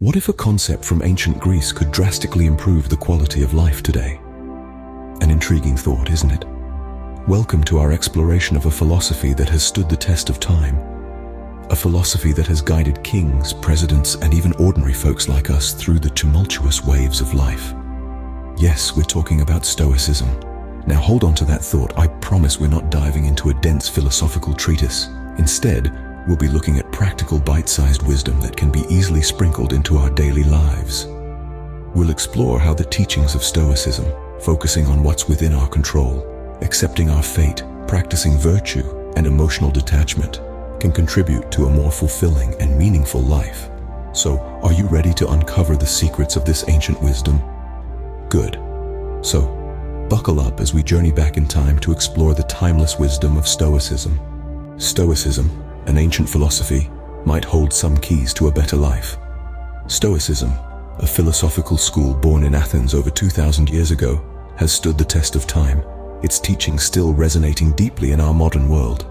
What if a concept from ancient Greece could drastically improve the quality of life today? An intriguing thought, isn't it? Welcome to our exploration of a philosophy that has stood the test of time. A philosophy that has guided kings, presidents, and even ordinary folks like us through the tumultuous waves of life. Yes, we're talking about Stoicism. Now hold on to that thought. I promise we're not diving into a dense philosophical treatise. Instead, we'll be looking at practical bite-sized wisdom that can be easily sprinkled into our daily lives. We'll explore how the teachings of Stoicism, focusing on what's within our control, accepting our fate, practicing virtue, and emotional detachment, can contribute to a more fulfilling and meaningful life. So, are you ready to uncover the secrets of this ancient wisdom? Good. So, buckle up as we journey back in time to explore the timeless wisdom of Stoicism. Stoicism, an ancient philosophy, might hold some keys to a better life. Stoicism, a philosophical school born in Athens over 2,000 years ago, has stood the test of time, its teachings still resonating deeply in our modern world.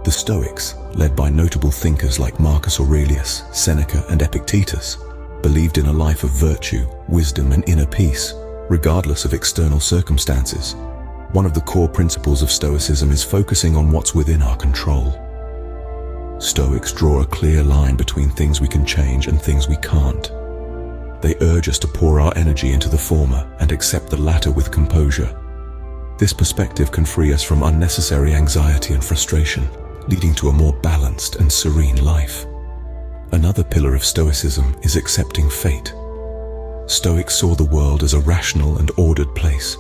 The Stoics, led by notable thinkers like Marcus Aurelius, Seneca, and Epictetus, believed in a life of virtue, wisdom, and inner peace, regardless of external circumstances. One of the core principles of Stoicism is focusing on what's within our control. Stoics draw a clear line between things we can change and things we can't. They urge us to pour our energy into the former and accept the latter with composure. This perspective can free us from unnecessary anxiety and frustration, leading to a more balanced and serene life. Another pillar of Stoicism is accepting fate. Stoics saw the world as a rational and ordered place.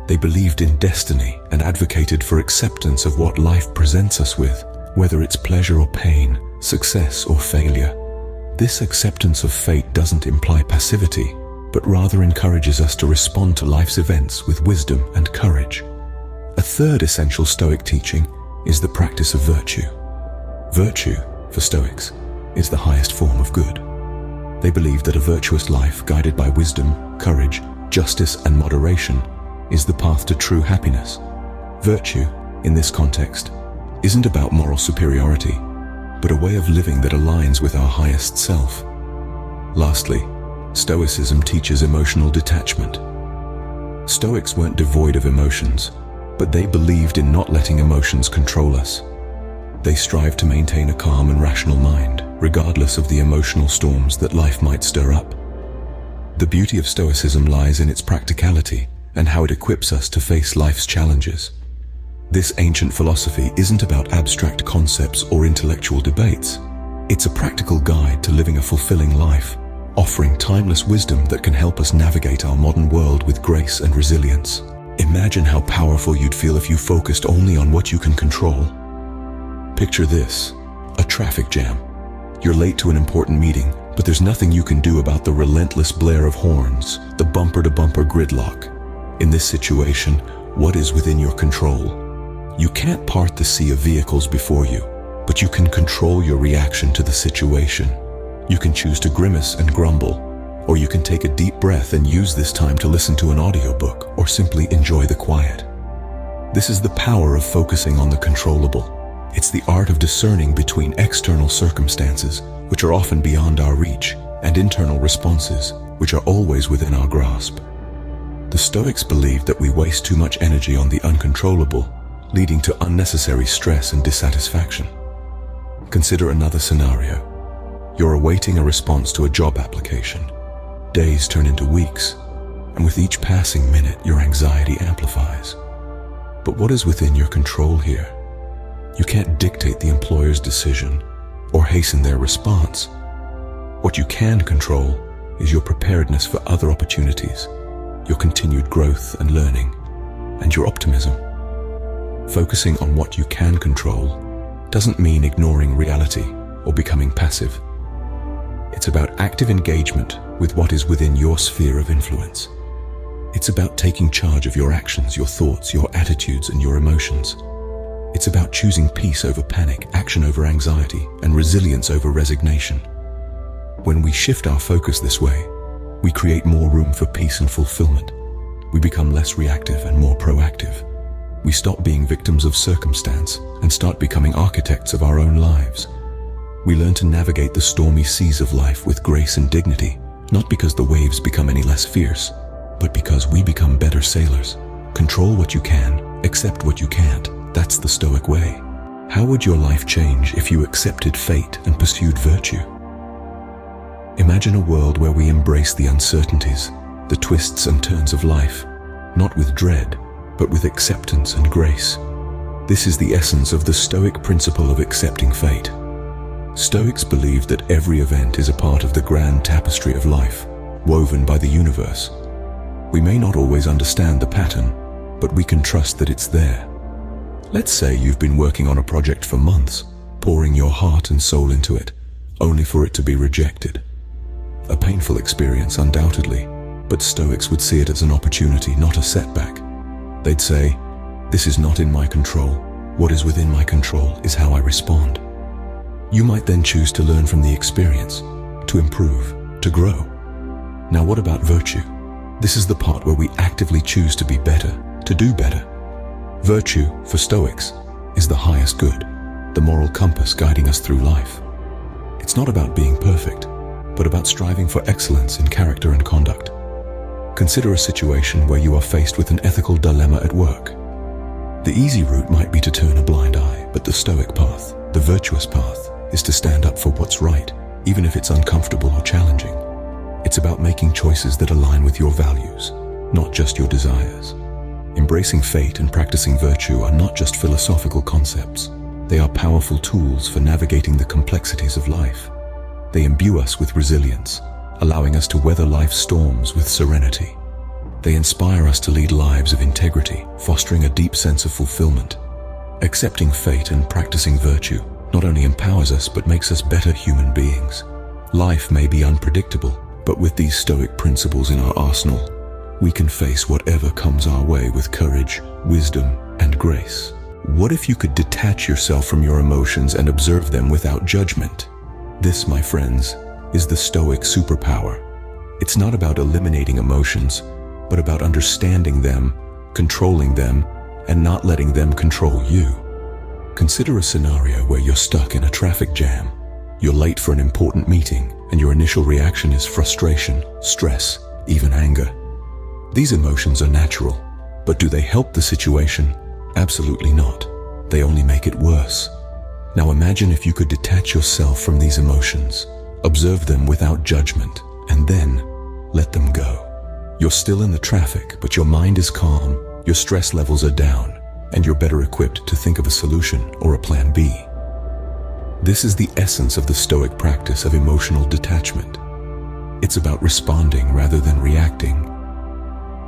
They believed in destiny and advocated for acceptance of what life presents us with, whether it's pleasure or pain, success or failure. This acceptance of fate doesn't imply passivity, but rather encourages us to respond to life's events with wisdom and courage. A third essential Stoic teaching is the practice of virtue. Virtue, for Stoics, is the highest form of good. They believe that a virtuous life guided by wisdom, courage, justice, and moderation is the path to true happiness. Virtue, in this context, isn't about moral superiority, but a way of living that aligns with our highest self. Lastly, Stoicism teaches emotional detachment. Stoics weren't devoid of emotions, but they believed in not letting emotions control us. They strived to maintain a calm and rational mind, regardless of the emotional storms that life might stir up. The beauty of Stoicism lies in its practicality and how it equips us to face life's challenges. This ancient philosophy isn't about abstract concepts or intellectual debates. It's a practical guide to living a fulfilling life, offering timeless wisdom that can help us navigate our modern world with grace and resilience. Imagine how powerful you'd feel if you focused only on what you can control. Picture this: a traffic jam. You're late to an important meeting, but there's nothing you can do about the relentless blare of horns, the bumper-to-bumper gridlock. In this situation, what is within your control? You can't part the sea of vehicles before you, but you can control your reaction to the situation. You can choose to grimace and grumble, or you can take a deep breath and use this time to listen to an audiobook or simply enjoy the quiet. This is the power of focusing on the controllable. It's the art of discerning between external circumstances, which are often beyond our reach, and internal responses, which are always within our grasp. The Stoics believed that we waste too much energy on the uncontrollable, leading to unnecessary stress and dissatisfaction. Consider another scenario. You're awaiting a response to a job application. Days turn into weeks, and with each passing minute, your anxiety amplifies. But what is within your control here? You can't dictate the employer's decision or hasten their response. What you can control is your preparedness for other opportunities, your continued growth and learning, and your optimism. Focusing on what you can control doesn't mean ignoring reality or becoming passive. It's about active engagement with what is within your sphere of influence. It's about taking charge of your actions, your thoughts, your attitudes, and your emotions. It's about choosing peace over panic, action over anxiety, and resilience over resignation. When we shift our focus this way, we create more room for peace and fulfillment. We become less reactive and more proactive. We stop being victims of circumstance and start becoming architects of our own lives. We learn to navigate the stormy seas of life with grace and dignity, not because the waves become any less fierce, but because we become better sailors. Control what you can, accept what you can't. That's the Stoic way. How would your life change if you accepted fate and pursued virtue? Imagine a world where we embrace the uncertainties, the twists and turns of life, not with dread, but with acceptance and grace. This is the essence of the Stoic principle of accepting fate. Stoics believe that every event is a part of the grand tapestry of life, woven by the universe. We may not always understand the pattern, but we can trust that it's there. Let's say you've been working on a project for months, pouring your heart and soul into it, only for it to be rejected. A painful experience, undoubtedly, but Stoics would see it as an opportunity, not a setback. They'd say, "This is not in my control. What is within my control is how I respond." You might then choose to learn from the experience, to improve, to grow. Now what about virtue? This is the part where we actively choose to be better, to do better. Virtue, for Stoics, is the highest good, the moral compass guiding us through life. It's not about being perfect, but about striving for excellence in character and conduct. Consider a situation where you are faced with an ethical dilemma at work. The easy route might be to turn a blind eye, but the Stoic path, the virtuous path, is to stand up for what's right, even if it's uncomfortable or challenging. It's about making choices that align with your values, not just your desires. Embracing fate and practicing virtue are not just philosophical concepts. They are powerful tools for navigating the complexities of life. They imbue us with resilience, allowing us to weather life's storms with serenity. They inspire us to lead lives of integrity, fostering a deep sense of fulfillment. Accepting fate and practicing virtue not only empowers us but makes us better human beings. Life may be unpredictable, but with these Stoic principles in our arsenal, we can face whatever comes our way with courage, wisdom, and grace. What if you could detach yourself from your emotions and observe them without judgment? This, my friends, is the Stoic superpower. It's not about eliminating emotions, but about understanding them, controlling them, and not letting them control you. Consider a scenario where you're stuck in a traffic jam. You're late for an important meeting, and your initial reaction is frustration, stress, even anger. These emotions are natural, but do they help the situation? Absolutely not. They only make it worse. Now imagine if you could detach yourself from these emotions, observe them without judgment, and then let them go. You're still in the traffic, but your mind is calm, your stress levels are down, and you're better equipped to think of a solution or a plan B. This is the essence of the Stoic practice of emotional detachment. It's about responding rather than reacting.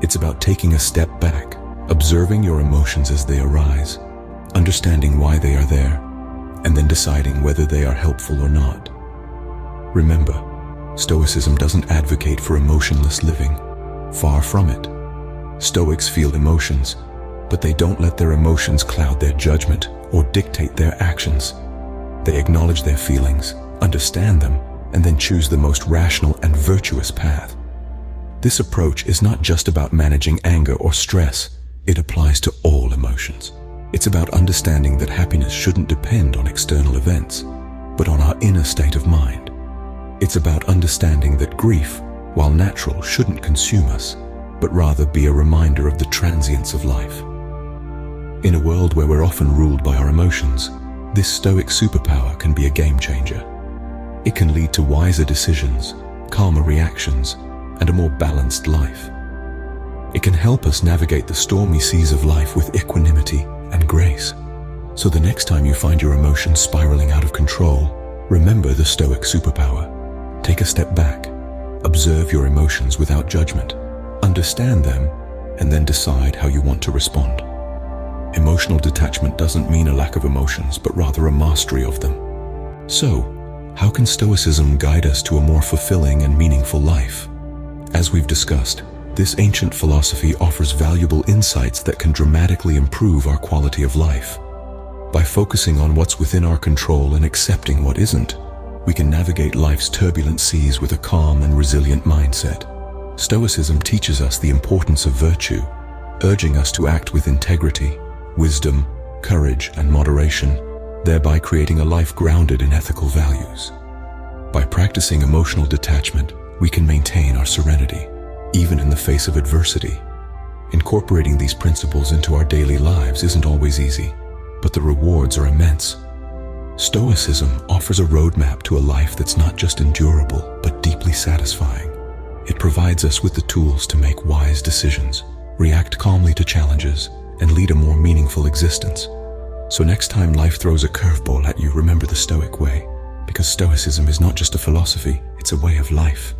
It's about taking a step back, observing your emotions as they arise, understanding why they are there, and then deciding whether they are helpful or not. Remember, Stoicism doesn't advocate for emotionless living. Far from it. Stoics feel emotions, but they don't let their emotions cloud their judgment or dictate their actions. They acknowledge their feelings, understand them, and then choose the most rational and virtuous path. This approach is not just about managing anger or stress. It applies to all emotions. It's about understanding that happiness shouldn't depend on external events, but on our inner state of mind. It's about understanding that grief, while natural, shouldn't consume us, but rather be a reminder of the transience of life. In a world where we're often ruled by our emotions, this Stoic superpower can be a game changer. It can lead to wiser decisions, calmer reactions, and a more balanced life. It can help us navigate the stormy seas of life with equanimity and grace. So the next time you find your emotions spiraling out of control, remember the Stoic superpower. Take a step back, observe your emotions without judgment, understand them, and then decide how you want to respond. Emotional detachment doesn't mean a lack of emotions, but rather a mastery of them. So, how can Stoicism guide us to a more fulfilling and meaningful life? As we've discussed, this ancient philosophy offers valuable insights that can dramatically improve our quality of life. By focusing on what's within our control and accepting what isn't, we can navigate life's turbulent seas with a calm and resilient mindset. Stoicism teaches us the importance of virtue, urging us to act with integrity, wisdom, courage, and moderation, thereby creating a life grounded in ethical values. By practicing emotional detachment, we can maintain our serenity, even in the face of adversity. Incorporating these principles into our daily lives isn't always easy, but the rewards are immense. Stoicism offers a roadmap to a life that's not just endurable, but deeply satisfying. It provides us with the tools to make wise decisions, react calmly to challenges, and lead a more meaningful existence. So next time life throws a curveball at you, remember the Stoic way, because Stoicism is not just a philosophy, it's a way of life.